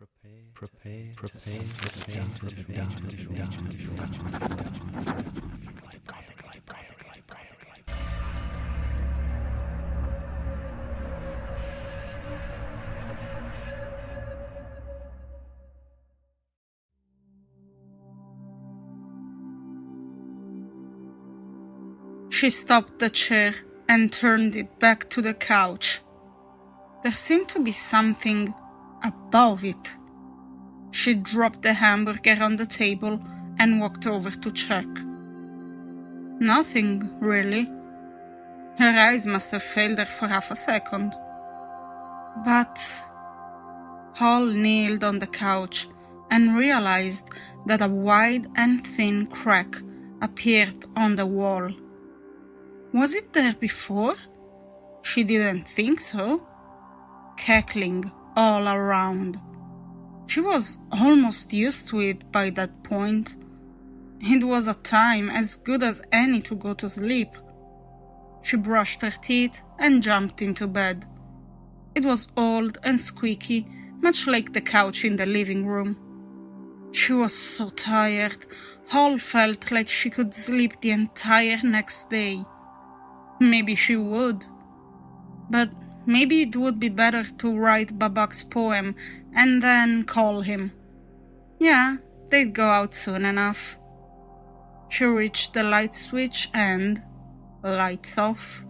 Prepare to She stopped the chair and turned it back to the couch. There seemed to be something above it. She dropped the hamburger on the table and walked over to check. Nothing, really. Her eyes must have failed her for half a second. But Hall kneeled on the couch and realized that a wide and thin crack appeared on the wall. Was it there before? She didn't think so. Cackling all around. She was almost used to it by that point. It was a time as good as any to go to sleep. She brushed her teeth and jumped into bed. It was old and squeaky, much like the couch in the living room. She was so tired, Hall felt like she could sleep the entire next day. Maybe she would. But maybe it would be better to write Babak's poem and then call him. Yeah, they'd go out soon enough. She reached the light switch and lights off.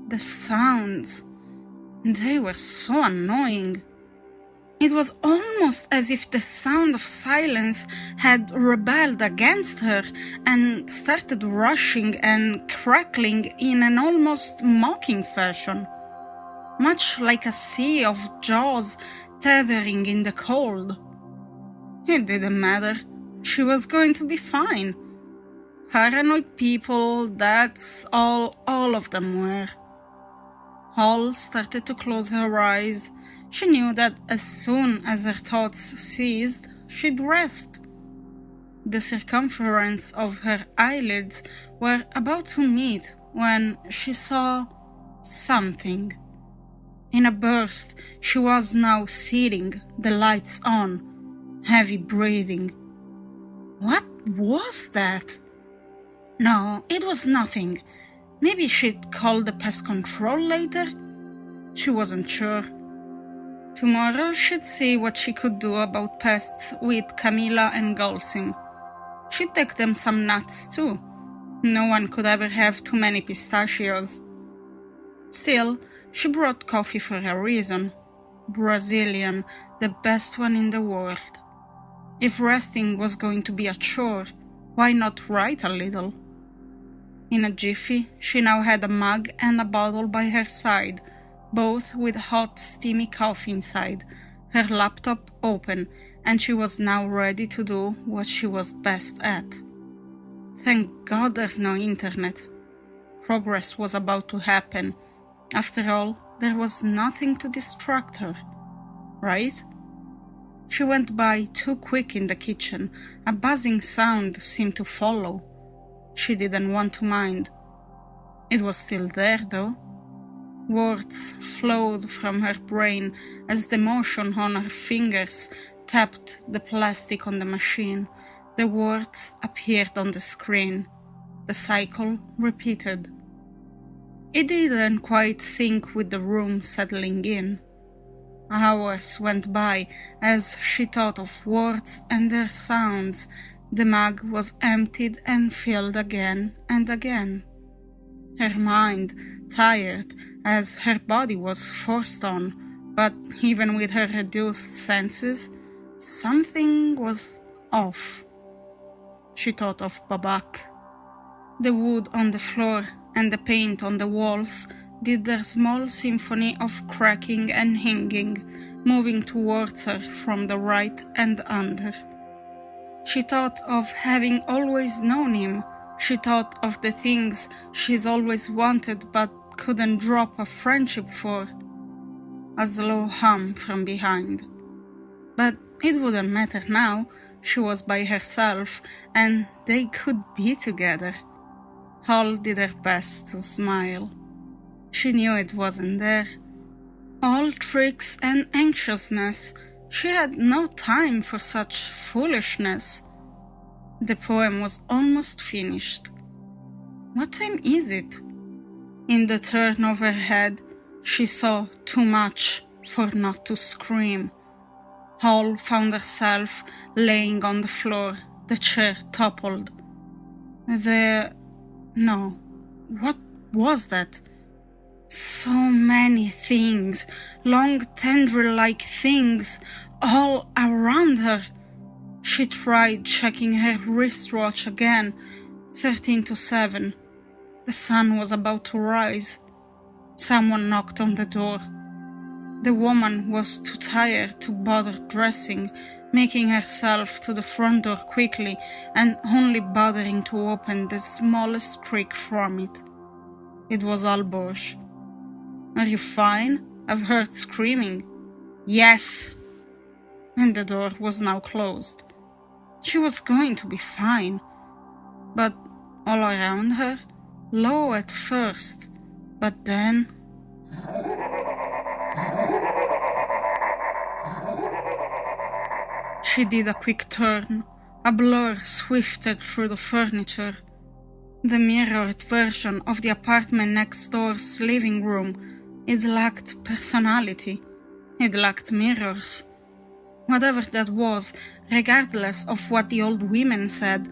The sounds, they were so annoying. It was almost as if the sound of silence had rebelled against her and started rushing and crackling in an almost mocking fashion, much like a sea of jaws tethering in the cold. It didn't matter. She was going to be fine. Paranoid people, that's all of them were. Hall started to close her eyes. She knew that as soon as her thoughts ceased, she'd rest. The circumference of her eyelids were about to meet when she saw something. In a burst, she was now sitting, the lights on, heavy breathing. What was that? No, it was nothing. Maybe she'd call the pest control later? She wasn't sure. Tomorrow she'd see what she could do about pests with Camila and Golsim. She'd take them some nuts too. No one could ever have too many pistachios. Still, she brought coffee for a reason. Brazilian, the best one in the world. If resting was going to be a chore, why not write a little? In a jiffy, she now had a mug and a bottle by her side, both with hot, steamy coffee inside, her laptop open, and she was now ready to do what she was best at. Thank God there's no internet. Progress was about to happen. After all, there was nothing to distract her, right? She went by too quick in the kitchen. A buzzing sound seemed to follow. She didn't want to mind. It was still there, though. Words flowed from her brain as the motion on her fingers tapped the plastic on the machine. The words appeared on the screen. The cycle repeated. It didn't quite sync with the room settling in. Hours went by as she thought of words and their sounds. The mug was emptied and filled again and again. Her mind, tired, as her body was forced on, but even with her reduced senses, something was off. She thought of Babak. The wood on the floor and the paint on the walls did their small symphony of cracking and hinging, moving towards her from the right and under. She thought of having always known him. She thought of the things she's always wanted but couldn't drop a friendship for. A slow hum from behind. But it wouldn't matter now. She was by herself and they could be together. Hall did her best to smile. She knew it wasn't there. All tricks and anxiousness, She had no time for such foolishness. The poem was almost finished. What time is it? In the turn of her head, she saw too much for not to scream. Hall found herself laying on the floor. The chair toppled. No. What was that? So many things, long tendril-like things, all around her. She tried checking her wristwatch again. 7:13. The sun was about to rise. Someone knocked on the door. The woman was too tired to bother dressing, making herself to the front door quickly and only bothering to open the smallest creak from it. It was Alborz. "Are you fine? I've heard screaming." "Yes." And the door was now closed. She was going to be fine. But all around her, low at first, but then... She did a quick turn. A blur swifted through the furniture. The mirrored version of the apartment next door's living room. It lacked personality. It lacked mirrors. Whatever that was, regardless of what the old women said,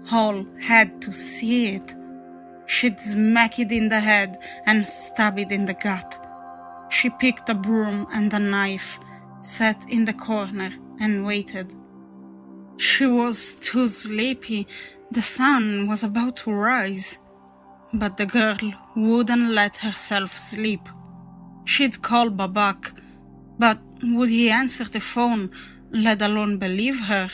Hall had to see it. She'd smack it in the head and stab it in the gut. She picked a broom and a knife, sat in the corner and waited. She was too sleepy. The sun was about to rise. But the girl wouldn't let herself sleep. She'd call Babak, but would he answer the phone, let alone believe her?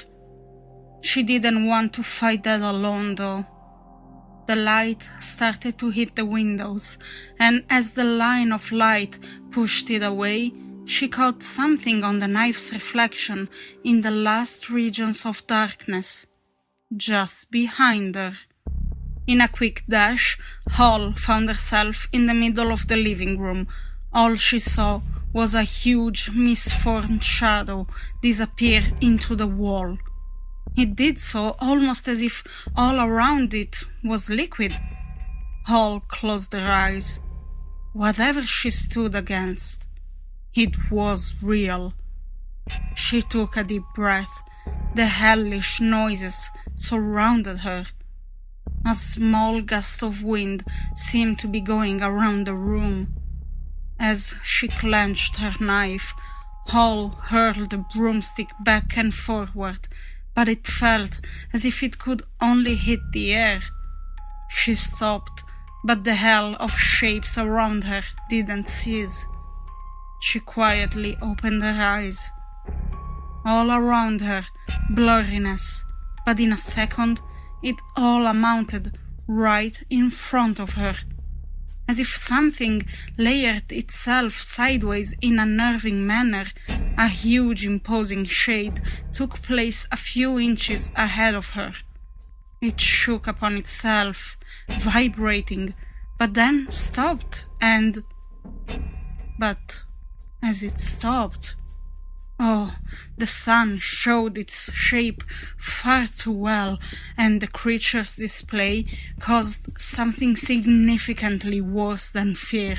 She didn't want to fight that alone, though. The light started to hit the windows, and as the line of light pushed it away, she caught something on the knife's reflection in the last regions of darkness, just behind her. In a quick dash, Hall found herself in the middle of the living room. All she saw was a huge, misformed shadow disappear into the wall. It did so almost as if all around it was liquid. Hall closed her eyes. Whatever she stood against, it was real. She took a deep breath. The hellish noises surrounded her. A small gust of wind seemed to be going around the room. As she clenched her knife, Hall hurled the broomstick back and forward, but it felt as if it could only hit the air. She stopped, but the hell of shapes around her didn't cease. She quietly opened her eyes. All around her, blurriness, but in a second, it all amounted right in front of her. As if something layered itself sideways in a nerving manner, a huge imposing shade took place a few inches ahead of her. It shook upon itself, vibrating, but then stopped But as it stopped, the sun showed its shape far too well, and the creature's display caused something significantly worse than fear,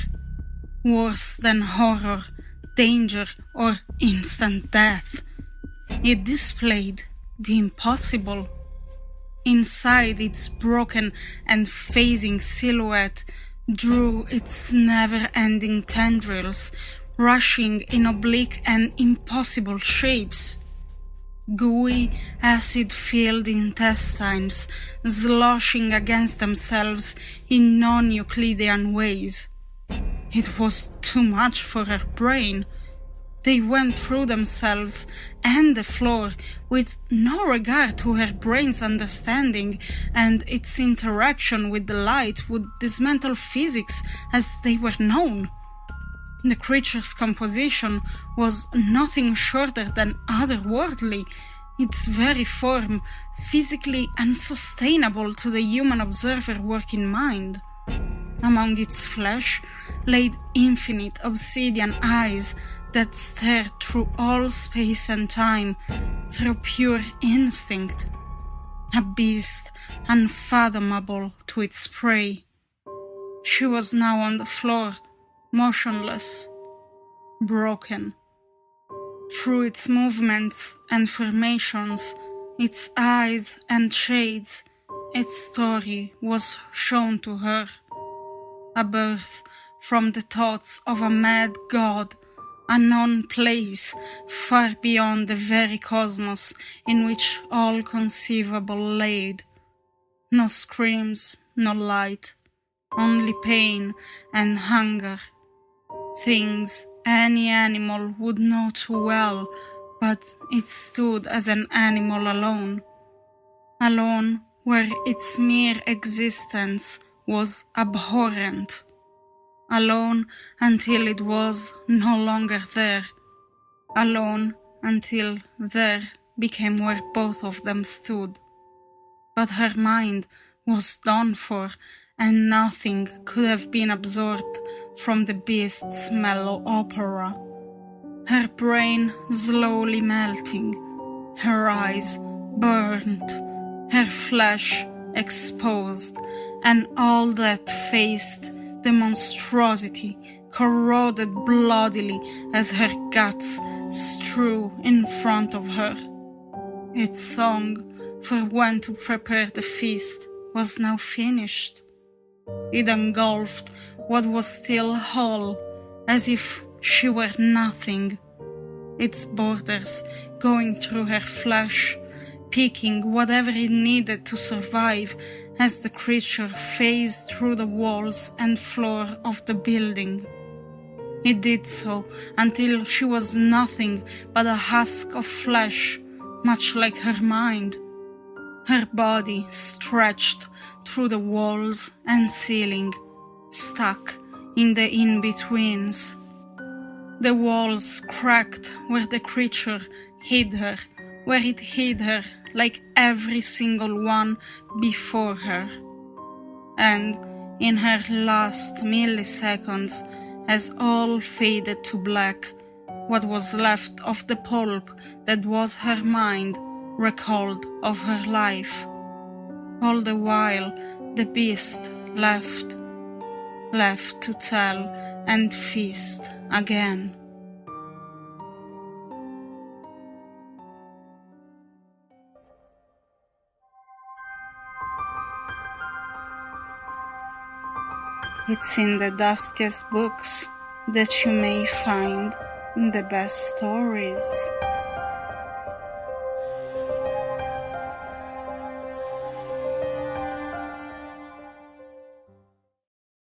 worse than horror, danger, or instant death. It displayed the impossible. Inside its broken and phasing silhouette drew its never-ending tendrils, rushing in oblique and impossible shapes. Gooey, acid-filled intestines sloshing against themselves in non-Euclidean ways. It was too much for her brain. They went through themselves and the floor with no regard to her brain's understanding, and its interaction with the light would dismantle physics as they were known. The creature's composition was nothing shorter than otherworldly, its very form physically unsustainable to the human observer working mind. Among its flesh laid infinite obsidian eyes, that stared through all space and time through pure instinct, a beast unfathomable to its prey. She was now on the floor, motionless, broken. Through its movements and formations, its eyes and shades, its story was shown to her. A birth from the thoughts of a mad god, a known place far beyond the very cosmos in which all conceivable laid. No screams, no light, only pain and hunger. Things any animal would know too well, but it stood as an animal alone. Alone where its mere existence was abhorrent. Alone until it was no longer there. Alone until there became where both of them stood. But her mind was done for, and nothing could have been absorbed from the beast's mellow opera. Her brain slowly melting, her eyes burnt, her flesh exposed, and all that faced the monstrosity corroded bloodily as her guts strew in front of her. Its song for when to prepare the feast was now finished. It engulfed what was still whole, as if she were nothing, its borders going through her flesh, picking whatever it needed to survive as the creature phased through the walls and floor of the building. It did so until she was nothing but a husk of flesh, much like her mind. Her body stretched through the walls and ceiling, stuck in the in-betweens. The walls cracked where the creature hid her, where it hid her like every single one before her. And in her last milliseconds, as all faded to black, what was left of the pulp that was her mind recalled of her life. All the while the beast left to tell and feast again. It's in the dustiest books that you may find the best stories.